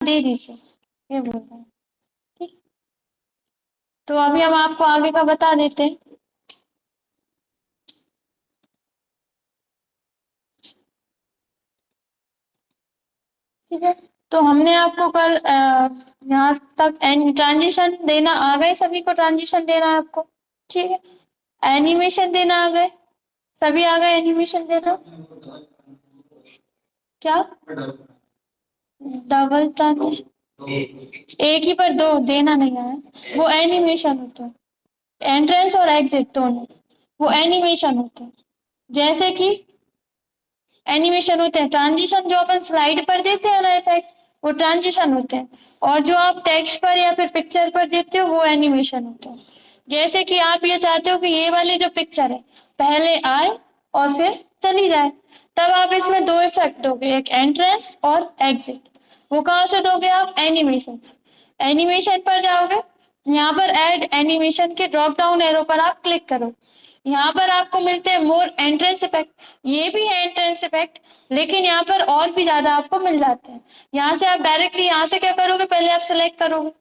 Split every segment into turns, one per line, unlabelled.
दे दीजिए, ये बोल रहे हैं। ठीक, तो अभी हम आपको आगे का बता देते हैं। ठीक है, तो हमने आपको कल यहाँ तक ट्रांजिशन देना आ गए, सभी को ट्रांजिशन देना है आपको। ठीक है, एनिमेशन देना आ गए, सभी आ गए एनिमेशन देना। क्या डबल ट्रांजिशन? एक ही पर दो देना नहीं आया, वो एनिमेशन होता है। एंट्रेंस और एग्जिट दोनों वो एनिमेशन होते हैं। जैसे कि एनिमेशन होते हैं, ट्रांजिशन जो अपन स्लाइड पर देते हैं ना इफेक्ट, वो ट्रांजिशन होते हैं। और जो आप टेक्स्ट पर या फिर पिक्चर पर देते हो वो एनिमेशन होता है। जैसे कि आप ये चाहते हो कि ये वाली जो पिक्चर है पहले आए और फिर चली जाए, तब आप इसमें दो इफेक्ट दोगे, एक एंट्रेंस और एग्जिट। वो कहाँ से दोगे आप? एनिमेशन से। एनिमेशन पर जाओगे, यहाँ पर ऐड एनिमेशन के ड्रॉप डाउन एरो पर आप क्लिक करो। यहाँ पर आपको मिलते हैं मोर एंट्रेंस इफेक्ट, ये भी है एंट्रेंस इफेक्ट, लेकिन यहाँ पर और भी ज्यादा आपको मिल जाते हैं। यहाँ से आप डायरेक्टली यहाँ से क्या करोगे, पहले आप सिलेक्ट करोगे,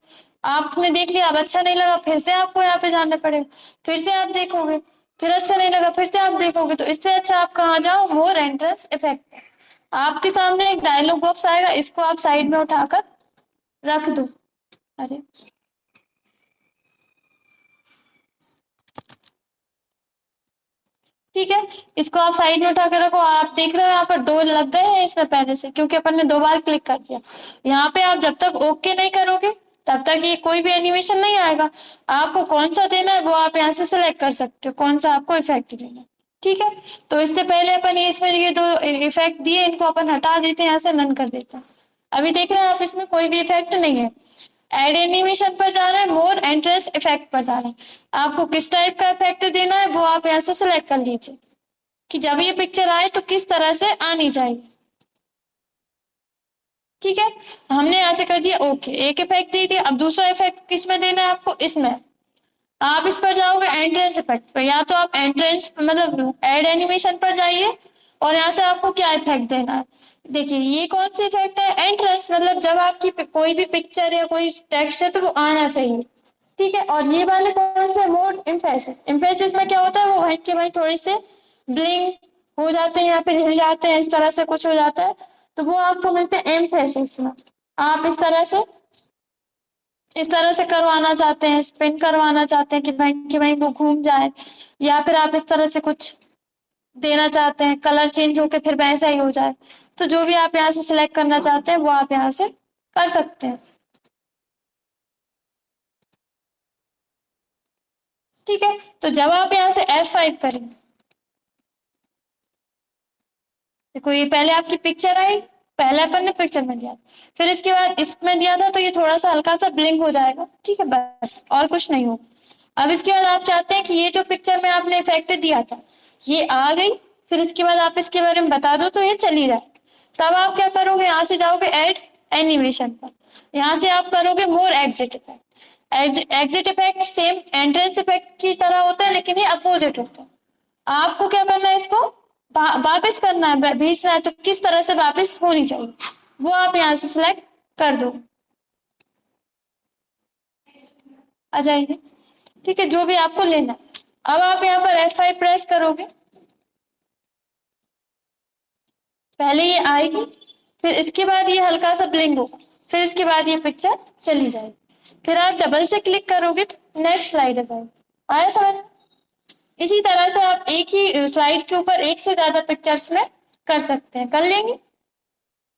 आपने देख लिया, अब अच्छा नहीं लगा, फिर से आपको यहाँ पे जाना पड़ेगा, फिर से आप देखोगे, फिर अच्छा नहीं लगा, फिर से आप देखोगे। तो इससे अच्छा आप कहाँ जाओ, मोर एंट्रेंस इफेक्ट। आपके सामने एक डायलॉग बॉक्स आएगा, इसको आप साइड में उठाकर रख दो। अरे ठीक है, इसको आप साइड में उठा कर रखो। आप देख रहे हो यहाँ पर दो लग गए हैं इसमें पहले से, क्योंकि अपन ने दो बार क्लिक कर दिया। यहाँ पे आप जब तक ओके नहीं करोगे तब तक ये कोई भी एनिमेशन नहीं आएगा। आपको कौन सा देना है वो आप यहाँ से सिलेक्ट कर सकते हो, कौन सा आपको इफेक्ट देना है। ठीक है, तो इससे पहले अपन इसमें ये दो इफेक्ट दिए, इनको अपन हटा देते हैं, यहाँ से नन कर देते हैं। अभी देख रहे हैं आप, इसमें कोई भी इफेक्ट नहीं है। एड एनिमेशन पर जाना है, मोर एंट्रेंस इफेक्ट पर जाना है। आपको किस टाइप का इफेक्ट देना है वो आप यहाँ से सिलेक्ट कर लीजिए, कि जब ये पिक्चर आए तो किस तरह से आनी चाहिए। ठीक है, हमने यहाँ से कर दिया ओके, एक इफेक्ट दे दिया। अब दूसरा इफेक्ट किस में देना है आपको? इसमें आप इस पर जाओगे एंट्रेंस इफेक्ट पर, या तो आप एंट्रेंस मतलब एड एनिमेशन पर जाइए और यहाँ से आपको क्या इफेक्ट देना है। देखिए ये कौन सी इफेक्ट है? एंट्रेंस, मतलब जब आपकी कोई भी पिक्चर या कोई टेक्स्ट है तो वो आना चाहिए। ठीक है, और ये वाले कौन से? Mode emphasis. इम्फेसिस में क्या होता है, वो वहीं के वहीं थोड़ी से ब्लिंक हो जाते हैं, यहाँ पे हिल जाते हैं, इस तरह से कुछ हो जाता है, तो वो आपको मिलते हैं एम्फेसिस में। आप इस तरह से करवाना चाहते हैं, स्पिन करवाना चाहते हैं कि वहीं वो घूम जाए, या फिर आप इस तरह से कुछ देना चाहते हैं, कलर चेंज होके फिर वैसा ही हो जाए। तो जो भी आप यहाँ से सिलेक्ट करना चाहते हैं वो आप यहाँ से कर सकते हैं। ठीक है, तो जब आप यहाँ से F5 करेंगे, देखो ये पहले आपकी पिक्चर आई, पहले अपन ने पिक्चर में दिया, फिर इसके बाद इसमें दिया था, तो ये थोड़ा सा हल्का सा ब्लिंक हो जाएगा। ठीक है, बस और कुछ नहीं हो। अब इसके बाद आप चाहते हैं कि ये जो पिक्चर में आपने इफेक्ट दिया था ये आ गई, फिर इसके बाद आप इसके बारे में बता दो तो ये चली जाए। तब आप क्या करोगे, यहाँ से जाओगे ऐड एनिमेशन पर, यहाँ से आप करोगे more exit effect. Exit effect same entrance effect की तरह होता है, लेकिन ये अपोजिट होता है। आपको क्या करना है, इसको वापस करना है, भेजना है, तो किस तरह से वापस होनी चाहिए वो आप यहाँ से सिलेक्ट कर दो, आ जाएंगे। ठीक है, जो भी आपको लेना है। अब आप यहाँ पर F5 प्रेस करोगे, पहले ये आएगी, फिर इसके बाद ये हल्का सा ब्लिंक होगा, फिर इसके बाद ये पिक्चर चली जाएगी, फिर आप डबल से क्लिक करोगे तो नेक्स्ट स्लाइड आ जाएगी। आया समझ में? इसी तरह से आप एक ही स्लाइड के ऊपर एक से ज्यादा पिक्चर्स में कर सकते हैं, कर लेंगे।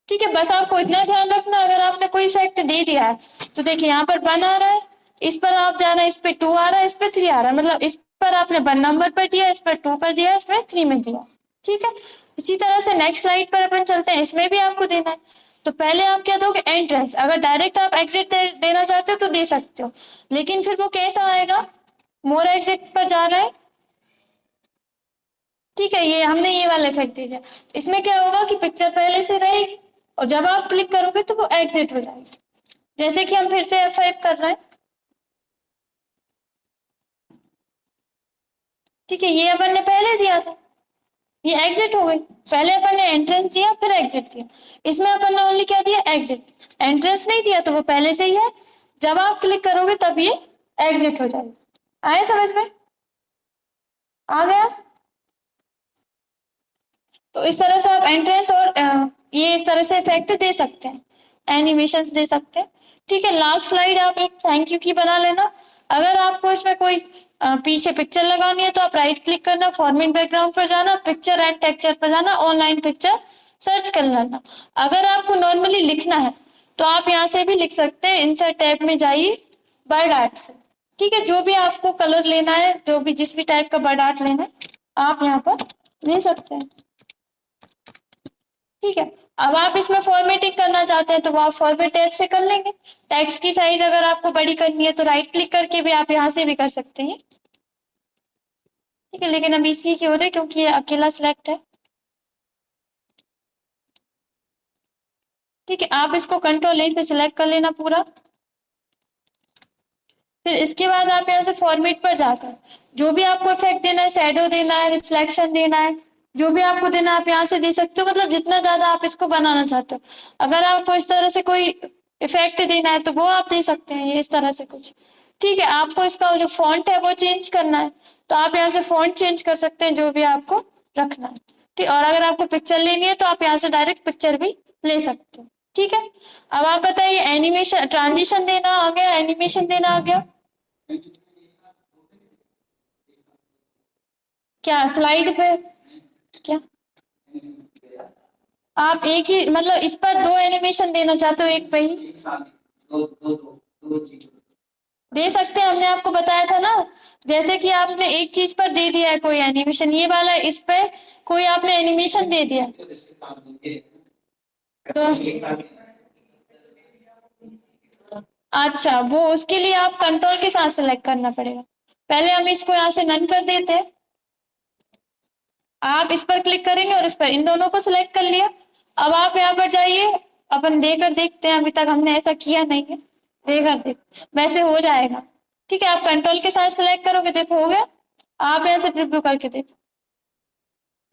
ठीक है, बस आपको इतना ध्यान रखना, अगर आपने कोई इफेक्ट दे दिया है तो देखिए यहाँ पर 1 आ रहा है, इस पर आप जाना, इस पे 2 आ रहा है, इस पे 3 आ रहा है, मतलब इस पर आपने 1 नंबर पर दिया, इस पर 2 पर दिया, इसमें 3 में दिया। ठीक है, इसी तरह से नेक्स्ट स्लाइड पर अपन चलते हैं, इसमें भी आपको देना है। तो पहले आप क्या दोगे? एंट्रेंस। अगर डायरेक्ट आप एग्जिट देना चाहते हो तो दे सकते हो, लेकिन फिर वो कैसा आएगा? मोर एग्जिट पर जा रहा है। ठीक है, ये हमने ये वाला इफेक्ट दे दिया। इसमें क्या होगा कि पिक्चर पहले से रहेगी और जब आप क्लिक करोगे तो वो एग्जिट हो जाएगी। जैसे कि हम फिर से F5 कर रहे हैं। ठीक है, ये अपन ने पहले दिया था, ये एग्जिट हो गई। पहले अपन ने एंट्रेंस दिया फिर एग्जिट दिया, इसमें अपन ने ओनली क्या दिया, एग्जिट। एंट्रेंस नहीं दिया तो वो पहले से ही है, जब आप क्लिक करोगे तब ये एग्जिट हो जाएगा। आए समझ में? आ गया? तो इस तरह से आप एंट्रेंस और ये इस तरह से इफेक्ट दे सकते हैं, एनिमेशंस दे सकते हैं। ठीक है, लास्ट स्लाइड आप एक थैंक यू की बना लेना। अगर आपको इसमें कोई पीछे पिक्चर लगानी है तो आप राइट क्लिक करना, फॉर्मेट बैकग्राउंड पर जाना, पिक्चर एंड टेक्सचर पर जाना, ऑनलाइन पिक्चर सर्च कर लेना। अगर आपको नॉर्मली लिखना है तो आप यहाँ से भी लिख सकते हैं, इंसर्ट टैब में जाइए, बर्ड आर्ट से। ठीक है, जो भी आपको कलर लेना है, जो भी जिस भी टाइप का बर्ड आर्ट लेना है आप यहाँ पर ले सकते हैं। ठीक है, अब आप इसमें फॉर्मेटिंग करना चाहते हैं तो वो आप फॉर्मेट टैब से कर लेंगे। टेक्स्ट की साइज अगर आपको बड़ी करनी है तो राइट क्लिक करके भी आप यहाँ से भी कर सकते हैं। ठीक है, लेकिन अभी इसी की हो रही है क्योंकि ये अकेला सिलेक्ट है। ठीक है, आप इसको कंट्रोल ए से सिलेक्ट कर लेना पूरा। फिर इसके बाद आप यहाँ से फॉर्मेट पर जाकर जो भी आपको इफेक्ट देना है, शैडो देना है, रिफ्लेक्शन देना है, जो भी आपको देना है आप यहाँ से दे सकते हो, मतलब जितना ज्यादा आप इसको बनाना चाहते हो। अगर आपको इस तरह से कोई इफेक्ट देना है तो वो आप दे सकते हैं, ये इस तरह से कुछ। ठीक है, आपको इसका जो फॉन्ट है वो चेंज करना है तो आप यहाँ से फॉन्ट चेंज कर सकते हैं, जो भी आपको रखना है। ठीक, और अगर आपको पिक्चर लेनी है तो आप यहाँ से डायरेक्ट पिक्चर भी ले सकते हैं। ठीक है, अब आप बताइए, एनिमेशन ट्रांजिशन देना आ गया, एनिमेशन देना आ गया, क्या स्लाइड पे? क्या आप एक ही मतलब इस पर दो एनिमेशन देना चाहते हो एक पे ही? दे सकते हैं, हमने आपको बताया था ना। जैसे कि आपने एक चीज पर दे दिया है कोई एनिमेशन, ये वाला इस पे कोई आपने एनिमेशन दे दिया तो अच्छा, वो उसके लिए आप कंट्रोल के साथ सेलेक्ट करना पड़ेगा। पहले हम इसको यहाँ से नन कर देते हैं, आप इस पर क्लिक करेंगे और इस पर, इन दोनों को सिलेक्ट कर लिया। अब आप यहाँ पर जाइए, अपन देकर देखते हैं, अभी तक हमने ऐसा किया नहीं है, देकर देख, वैसे हो जाएगा। ठीक है, आप कंट्रोल के साथ सिलेक्ट करोगे, देखो हो गया। आप यहाँ से प्रिव्यू करके देखो,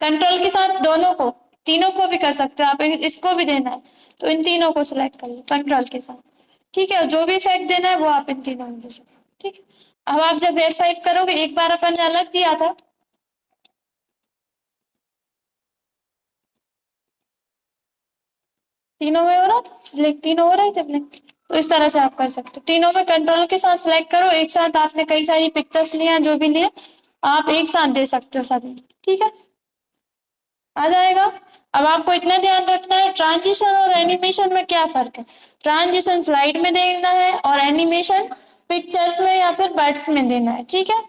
कंट्रोल के साथ दोनों को, तीनों को भी कर सकते हो आप, इसको भी देना है तो इन तीनों को सिलेक्ट कर लो कंट्रोल के साथ। ठीक है, जो भी इफेक्ट देना है वो आप इन तीनों में दे सकते हो। ठीक है, अब आप जब F5 करोगे, एक बार अपन ने अलग दिया था, तीनों में हो रहा था सिलेक्ट, तीनों हो रहे थे ब्लैंक। तो इस तरह से आप कर सकते हो, तीनों में कंट्रोल के साथ सिलेक्ट करो, एक साथ आपने कई सारी पिक्चर्स लिए हैं, जो भी लिए आप एक साथ दे सकते हो सभी। ठीक है, आ जाएगा। अब आपको इतना ध्यान रखना है, ट्रांजिशन और एनिमेशन में क्या फर्क है। ट्रांजिशन स्लाइड में देना है और एनिमेशन पिक्चर्स में या फिर बर्ड्स में देना है। ठीक है,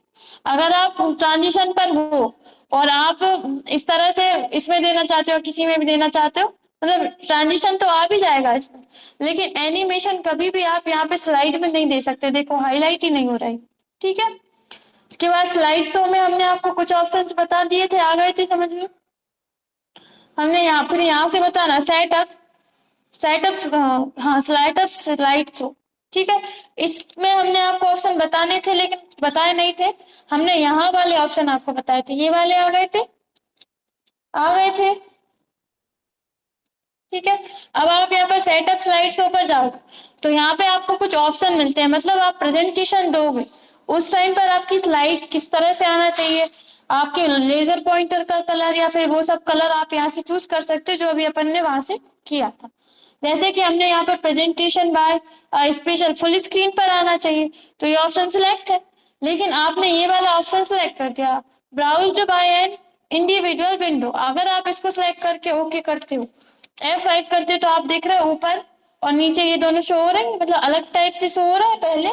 अगर आप ट्रांजिशन पर हो और आप इस तरह से इसमें देना चाहते हो, किसी में भी देना चाहते हो, मतलब ट्रांजिशन तो आ भी जाएगा इसमें, लेकिन एनिमेशन कभी भी आप यहाँ पे स्लाइड में नहीं दे सकते, देखो हाईलाइट ही नहीं हो रही। ठीक है, इसके बाद स्लाइड शो में हमने आपको कुछ ऑप्शंस बता दिए थे, आ गए थे समझ में। हमने यहाँ फिर यहाँ से बताना सेटअप, सेटअप, हाँ सेटअप स्लाइड शो। ठीक है, इसमें हमने आपको ऑप्शन बताने थे लेकिन बताए नहीं थे, हमने यहाँ वाले ऑप्शन आपको बताए थे, ये वाले आ गए थे, आ गए थे। ठीक है, अब आप यहाँ पर सेटअप स्लाइड शो पर जाओ तो यहाँ पे आपको कुछ ऑप्शन मिलते हैं, मतलब आप प्रेजेंटेशन दोगे उस टाइम पर आपकी स्लाइड किस तरह से आना चाहिए, आपके लेजर पॉइंटर का कलर या फिर वो सब कलर आप यहाँ से चूज कर सकते हो, जो अभी अपन ने वहां से किया था। जैसे कि हमने यहाँ पर presentation by special full screen पर आना चाहिए तो ये ऑप्शन सिलेक्ट है, लेकिन आपने ये वाला ऑप्शन सिलेक्ट कर दिया, browse by an individual window. अगर आप इसको सिलेक्ट करके ओके करते हो, F5 करते तो आप देख रहे हो ऊपर और नीचे ये दोनों शो हो रहे हैं, मतलब अलग टाइप से शो हो रहा है। पहले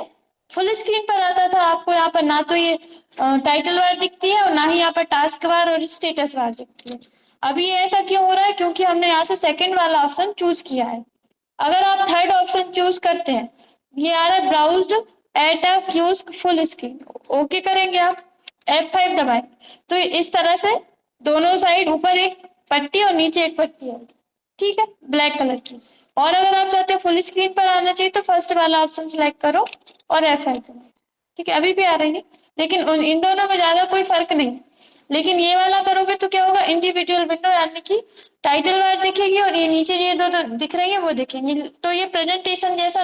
फुल स्क्रीन पर आता था आपको यहाँ पर ना तो ये टाइटल बार दिखती है और ना ही यहाँ पर टास्क बार और स्टेटस बार दिखती है। अभी ये ऐसा क्यों हो रहा है, क्योंकि हमने यहाँ से सेकंड वाला ऑप्शन चूज किया है। अगर आप थर्ड ऑप्शन चूज करते हैं, ये आ रहा है browsed at a kiosk full screen, okay करेंगे आप, F5 दबाएं तो इस तरह से दोनों साइड ऊपर एक पट्टी और नीचे एक पट्टी है, ठीक है, ब्लैक कलर की। और अगर आप चाहते हो फुल स्क्रीन पर आना चाहिए तो फर्स्ट वाला ऑप्शन सिलेक्ट करो और F5 करो। ठीक है, अभी भी आ रही है, लेकिन इन दोनों में ज्यादा कोई फर्क नहीं। लेकिन ये वाला करोगे तो क्या होगा, इंडिविजुअल विंडो, यानी कि टाइटल बार दिखेगी और ये नीचे ये दो दिख रही है वो दिखेंगी, तो ये प्रेजेंटेशन जैसा